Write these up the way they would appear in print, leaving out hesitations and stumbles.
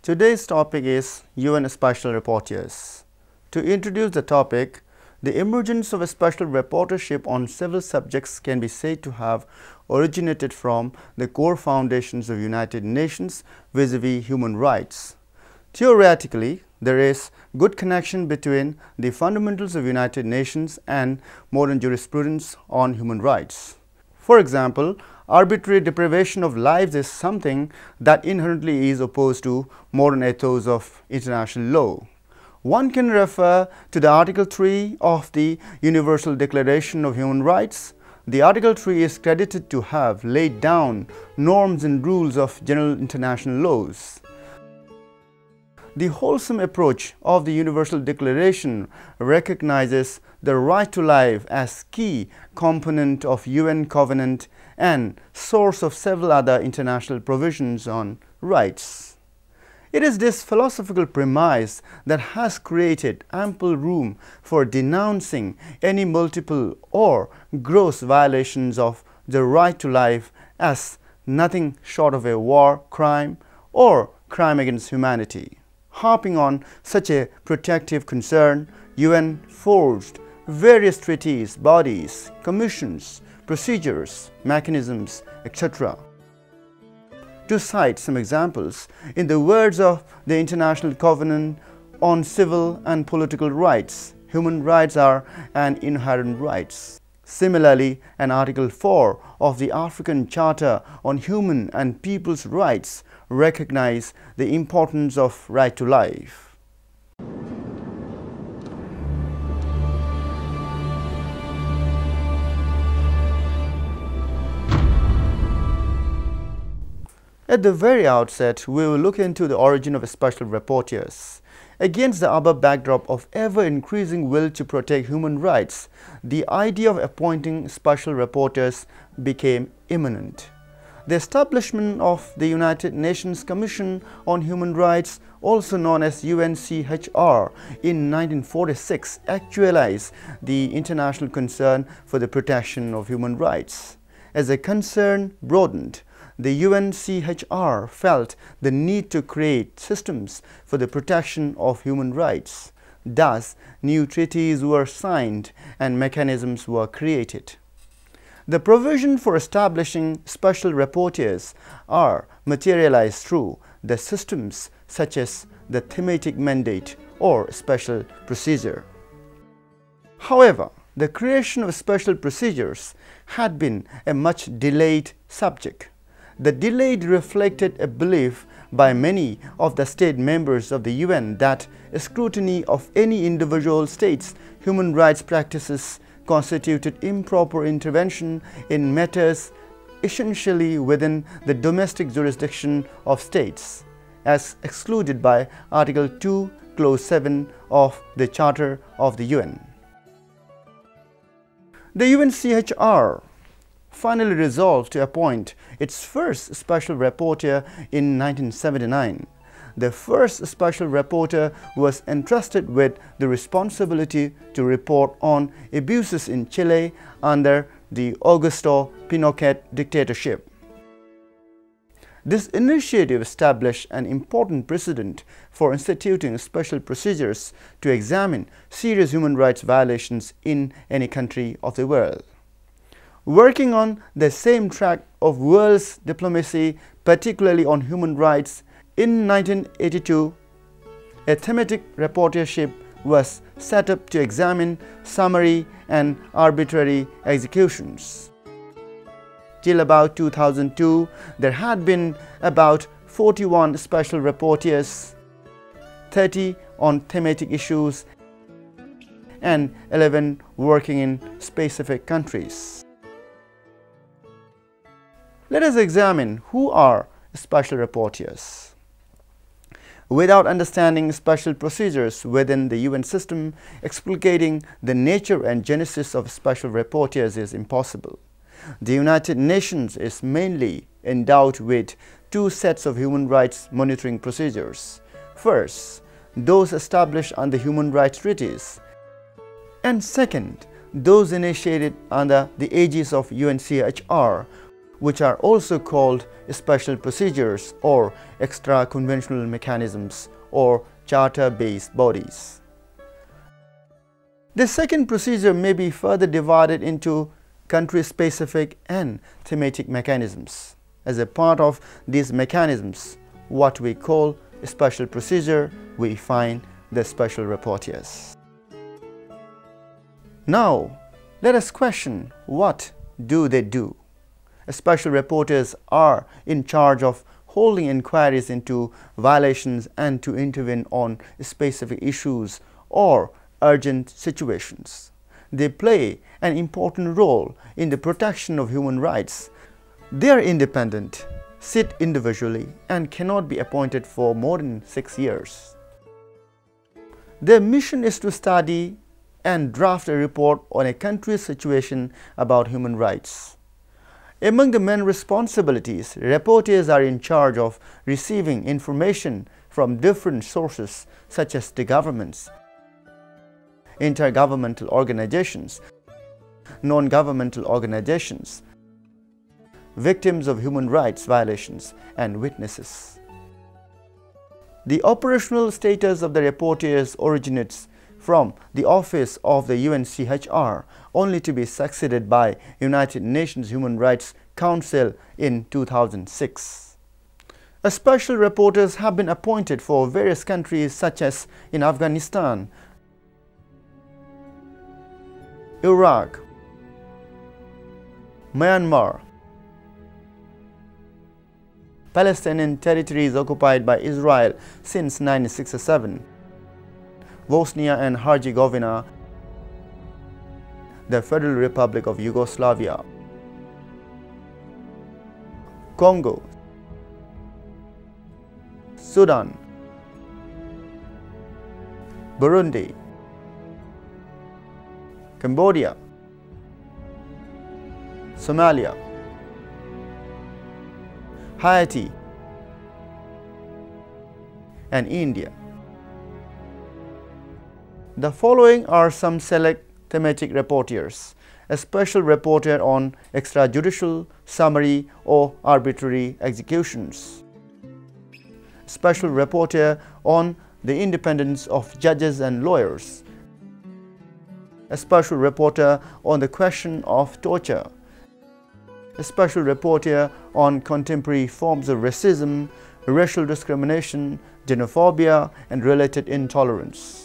Today's topic is UN Special Rapporteurs. To introduce the topic, the emergence of a special rapporteurship on several subjects can be said to have originated from the core foundations of United Nations vis-à-vis human rights. Theoretically, there is good connection between the fundamentals of United Nations and modern jurisprudence on human rights. For example, arbitrary deprivation of lives is something that inherently is opposed to modern ethos of international law. One can refer to the Article 3 of the Universal Declaration of Human Rights. The Article 3 is credited to have laid down norms and rules of general international laws. The wholesome approach of the Universal Declaration recognizes the right to life as key component of UN Covenant and source of several other international provisions on rights. It is this philosophical premise that has created ample room for denouncing any multiple or gross violations of the right to life as nothing short of a war crime or crime against humanity. Harping on such a protective concern, UN forged various treaties, bodies, commissions, procedures, mechanisms, etc. To cite some examples, in the words of the International Covenant on Civil and Political Rights, human rights are an inherent right. Similarly, an Article 4 of the African Charter on Human and People's Rights recognize the importance of right to life. At the very outset, we will look into the origin of special rapporteurs. Against the above backdrop of ever-increasing will to protect human rights, the idea of appointing special rapporteurs became imminent. The establishment of the United Nations Commission on Human Rights, also known as UNCHR, in 1946 actualized the international concern for the protection of human rights. As the concern broadened, the UNCHR felt the need to create systems for the protection of human rights. Thus, new treaties were signed and mechanisms were created. The provision for establishing special rapporteurs are materialized through the systems such as the thematic mandate or special procedure. However, the creation of special procedures had been a much delayed subject. The delay reflected a belief by many of the state members of the UN that scrutiny of any individual state's human rights practices constituted improper intervention in matters essentially within the domestic jurisdiction of states, as excluded by Article 2, Clause 7 of the Charter of the UN. The UNCHR finally resolved to appoint its first special rapporteur in 1979. The first special rapporteur was entrusted with the responsibility to report on abuses in Chile under the Augusto Pinochet dictatorship. This initiative established an important precedent for instituting special procedures to examine serious human rights violations in any country of the world. Working on the same track of world's diplomacy, particularly on human rights, in 1982, a thematic rapporteurship was set up to examine summary and arbitrary executions. Till about 2002, there had been about 41 special rapporteurs, 30 on thematic issues, and 11 working in specific countries. Let us examine who are special rapporteurs. Without understanding special procedures within the UN system, explicating the nature and genesis of special rapporteurs is impossible. The United Nations is mainly endowed with two sets of human rights monitoring procedures. First, those established under human rights treaties, and second, those initiated under the aegis of UNCHR, which are also called special procedures or extra-conventional mechanisms or charter-based bodies. The second procedure may be further divided into country-specific and thematic mechanisms. As a part of these mechanisms, what we call a special procedure, we find the special rapporteurs. Now, let us question, what do they do? Special rapporteurs are in charge of holding inquiries into violations and to intervene on specific issues or urgent situations. They play an important role in the protection of human rights. They are independent, sit individually, and cannot be appointed for more than 6 years. Their mission is to study and draft a report on a country's situation about human rights. Among the main responsibilities, rapporteurs are in charge of receiving information from different sources such as the governments, intergovernmental organizations, non-governmental organizations, victims of human rights violations, and witnesses. The operational status of the rapporteurs originates from the office of the UNCHR, only to be succeeded by United Nations Human Rights Council in 2006. Special rapporteurs have been appointed for various countries such as in Afghanistan, Iraq, Myanmar, Palestinian territories occupied by Israel since 1967, Bosnia and Herzegovina, the Federal Republic of Yugoslavia, Congo, Sudan, Burundi, Cambodia, Somalia, Haiti, and India. The following are some select thematic rapporteurs: a special rapporteur on extrajudicial, summary, or arbitrary executions, special rapporteur on the independence of judges and lawyers, a special rapporteur on the question of torture, a special rapporteur on contemporary forms of racism, racial discrimination, xenophobia, and related intolerance.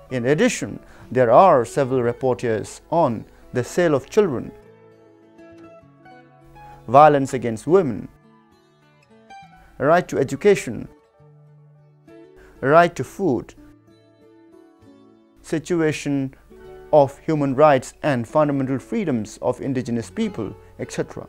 In addition, there are several rapporteurs on the sale of children, violence against women, right to education, right to food, situation of human rights and fundamental freedoms of indigenous people, etc.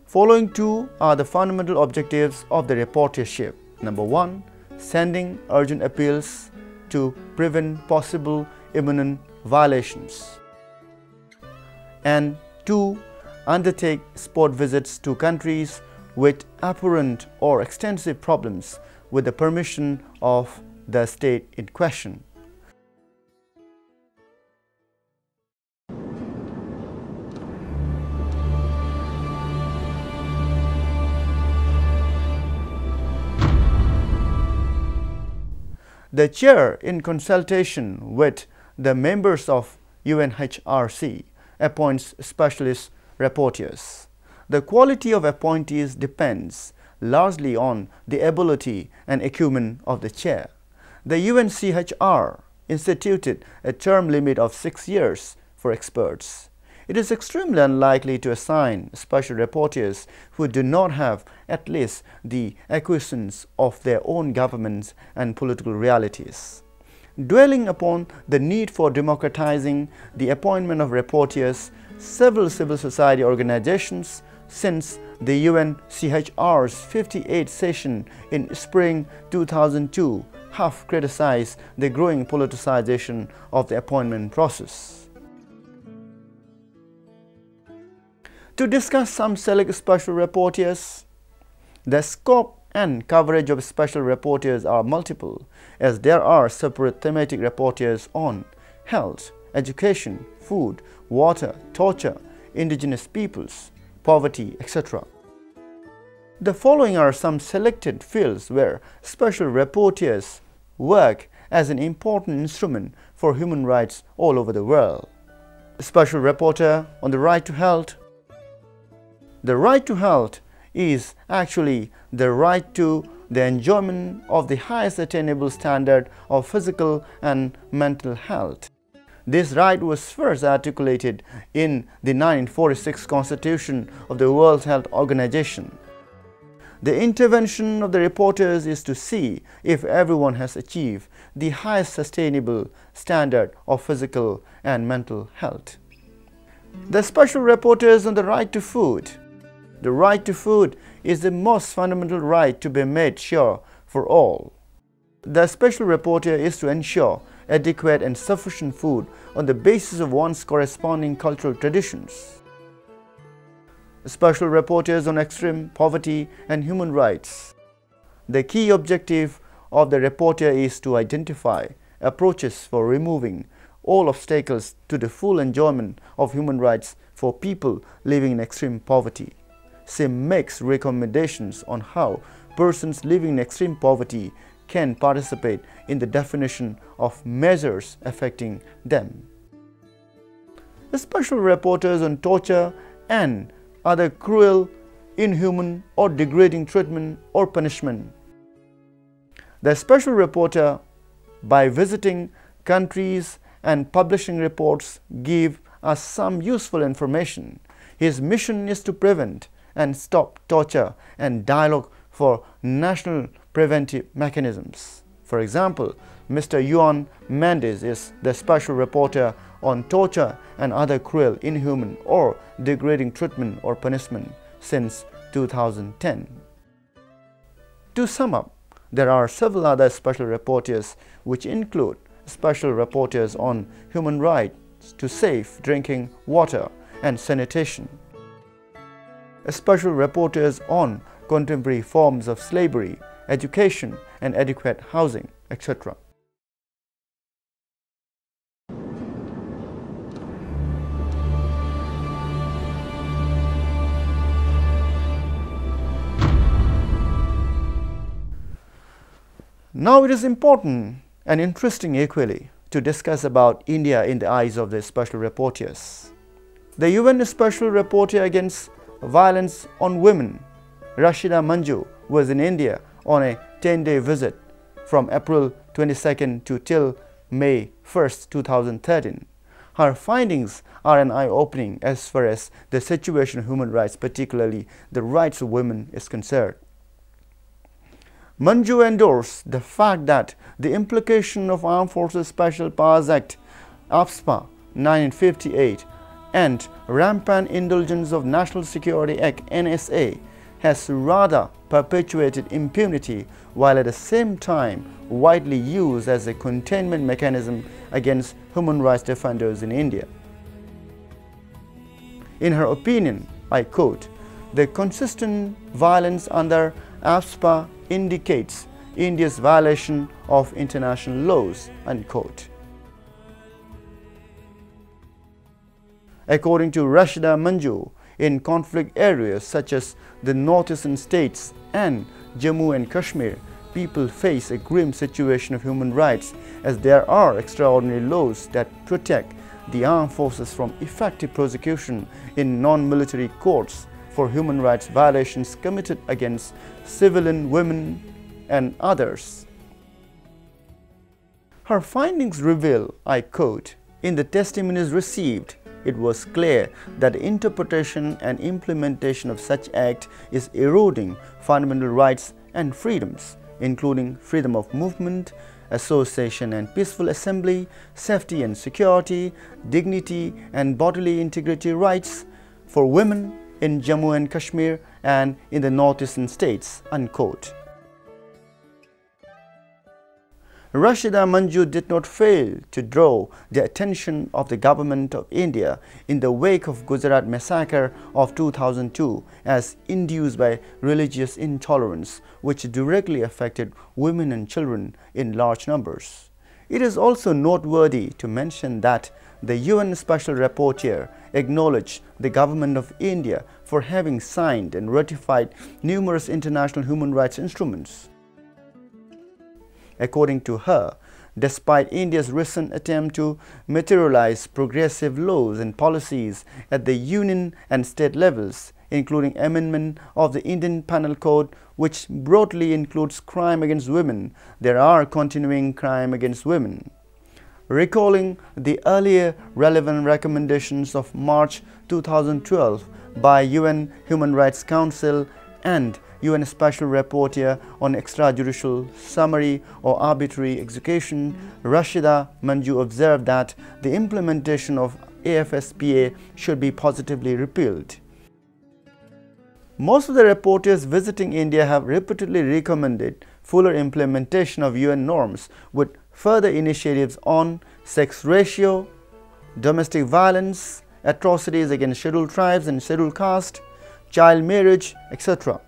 Following two are the fundamental objectives of the rapporteurship. Number 1, sending urgent appeals to prevent possible imminent violations, and 2, undertake spot visits to countries with apparent or extensive problems with the permission of the state in question. The chair, in consultation with the members of UNHRC, appoints specialist rapporteurs. The quality of appointees depends largely on the ability and acumen of the chair. The UNCHR instituted a term limit of 6 years for experts. It is extremely unlikely to assign special rapporteurs who do not have at least the acquiescence of their own governments and political realities. Dwelling upon the need for democratizing the appointment of rapporteurs, several civil society organizations since the UNCHR's 58th session in spring 2002 have criticized the growing politicization of the appointment process. To discuss some select special rapporteurs, the scope and coverage of special rapporteurs are multiple, as there are separate thematic rapporteurs on health, education, food, water, torture, indigenous peoples, poverty, etc. The following are some selected fields where special rapporteurs work as an important instrument for human rights all over the world. Special Rapporteur on the right to health. The right to health is actually the right to the enjoyment of the highest attainable standard of physical and mental health. This right was first articulated in the 1946 Constitution of the World Health Organization. The intervention of the rapporteurs is to see if everyone has achieved the highest sustainable standard of physical and mental health. The special rapporteurs on the right to food. The right to food is the most fundamental right to be made sure for all. The special rapporteur is to ensure adequate and sufficient food on the basis of one's corresponding cultural traditions. Special rapporteurs on extreme poverty and human rights. The key objective of the rapporteur is to identify approaches for removing all obstacles to the full enjoyment of human rights for people living in extreme poverty. She makes recommendations on how persons living in extreme poverty can participate in the definition of measures affecting them. The special rapporteurs on torture and other cruel, inhuman or degrading treatment or punishment. The special rapporteur, by visiting countries and publishing reports, give us some useful information. His mission is to prevent and stop torture and dialogue for national preventive mechanisms. For example, Mr. Juan Mendes is the special rapporteur on torture and other cruel, inhuman or degrading treatment or punishment since 2010. To sum up, there are several other special rapporteurs which include special rapporteurs on human rights to safe drinking water and sanitation, special rapporteurs on contemporary forms of slavery, education and adequate housing, etc. Now it is important and interesting equally to discuss about India in the eyes of the special rapporteurs. The UN Special Rapporteur against Violence on Women, Rashida Manjoo, was in India on a 10-day visit from April 22nd to till May 1st, 2013. Her findings are an eye-opening as far as the situation of human rights, particularly the rights of women, is concerned. Manjoo endorsed the fact that the implication of Armed Forces Special Powers Act (AFSPA) 1958 and rampant indulgence of National Security Act (NSA) has rather perpetuated impunity, while at the same time widely used as a containment mechanism against human rights defenders in India. In her opinion, I quote, "The consistent violence under AFSPA indicates India's violation of international laws," unquote. According to Rashida Manjoo, in conflict areas such as the northeastern states and Jammu and Kashmir, people face a grim situation of human rights, as there are extraordinary laws that protect the armed forces from effective prosecution in non-military courts for human rights violations committed against civilian women and others. Her findings reveal, I quote, "In the testimonies received, it was clear that the interpretation and implementation of such act is eroding fundamental rights and freedoms, including freedom of movement, association and peaceful assembly, safety and security, dignity and bodily integrity rights for women in Jammu and Kashmir and in the northeastern states," unquote. Rashida Manjoo did not fail to draw the attention of the government of India in the wake of Gujarat massacre of 2002 as induced by religious intolerance, which directly affected women and children in large numbers. It is also noteworthy to mention that the UN Special Rapporteur acknowledged the government of India for having signed and ratified numerous international human rights instruments. According to her, despite India's recent attempt to materialize progressive laws and policies at the union and state levels, including amendment of the Indian Penal Code, which broadly includes crime against women, there are continuing crime against women. Recalling the earlier relevant recommendations of March 2012 by UN Human Rights Council and UN Special Rapporteur on Extrajudicial Summary or Arbitrary Execution, Rashida Manjoo observed that the implementation of AFSPA should be positively repealed. Most of the rapporteurs visiting India have repeatedly recommended fuller implementation of UN norms with further initiatives on sex ratio, domestic violence, atrocities against scheduled tribes and scheduled caste, child marriage, etc.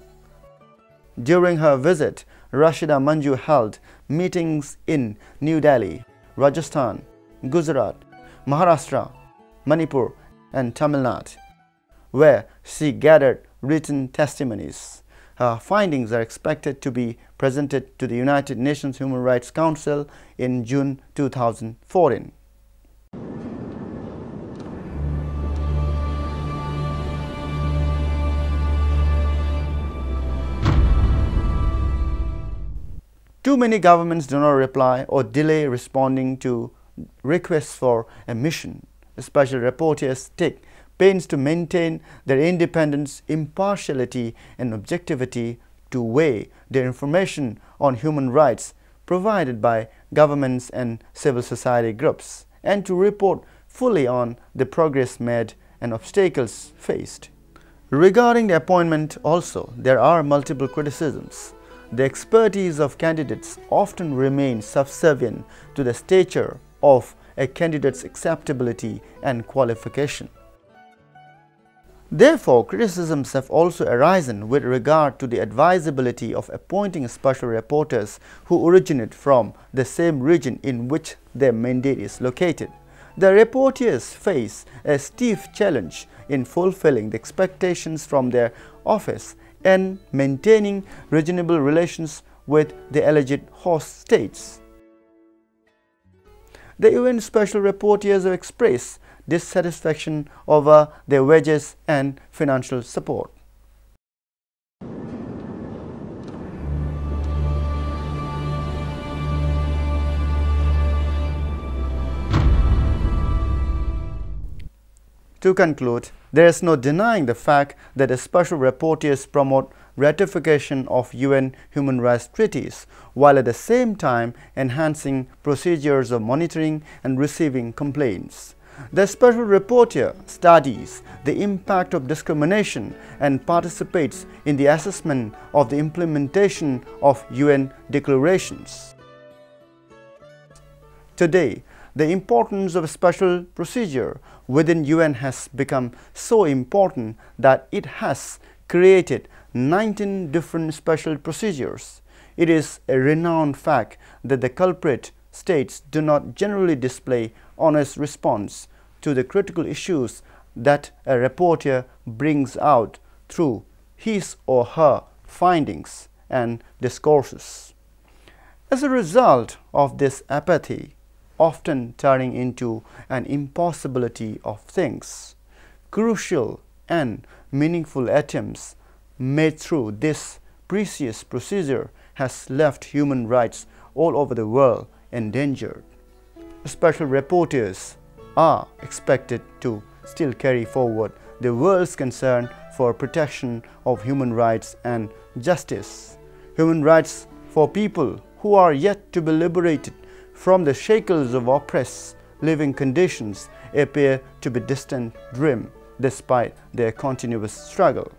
During her visit, Rashida Manjoo held meetings in New Delhi, Rajasthan, Gujarat, Maharashtra, Manipur and Tamil Nadu, where she gathered written testimonies. Her findings are expected to be presented to the United Nations Human Rights Council in June 2014. Too many governments do not reply or delay responding to requests for a mission. Special rapporteurs take pains to maintain their independence, impartiality and objectivity to weigh their information on human rights provided by governments and civil society groups, and to report fully on the progress made and obstacles faced. Regarding the appointment also, there are multiple criticisms. The expertise of candidates often remains subservient to the stature of a candidate's acceptability and qualification. Therefore, criticisms have also arisen with regard to the advisability of appointing special rapporteurs who originate from the same region in which their mandate is located. The rapporteurs face a stiff challenge in fulfilling the expectations from their office and maintaining reasonable relations with the alleged host states. The UN Special Rapporteurs have expressed dissatisfaction over their wages and financial support. To conclude, there is no denying the fact that the special rapporteurs promote ratification of UN human rights treaties, while at the same time enhancing procedures of monitoring and receiving complaints. The special rapporteur studies the impact of discrimination and participates in the assessment of the implementation of UN declarations. Today, the importance of a special procedure within UN has become so important that it has created 19 different special procedures. It is a renowned fact that the culprit states do not generally display honest response to the critical issues that a rapporteur brings out through his or her findings and discourses. As a result of this apathy, often turning into an impossibility of things, crucial and meaningful attempts made through this precious procedure has left human rights all over the world endangered. Special rapporteurs are expected to still carry forward the world's concern for protection of human rights and justice. Human rights for people who are yet to be liberated from the shackles of oppressed living conditions appear to be a distant dream despite their continuous struggle.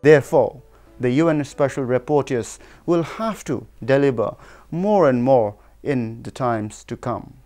Therefore, the UN Special Rapporteurs will have to deliver more and more in the times to come.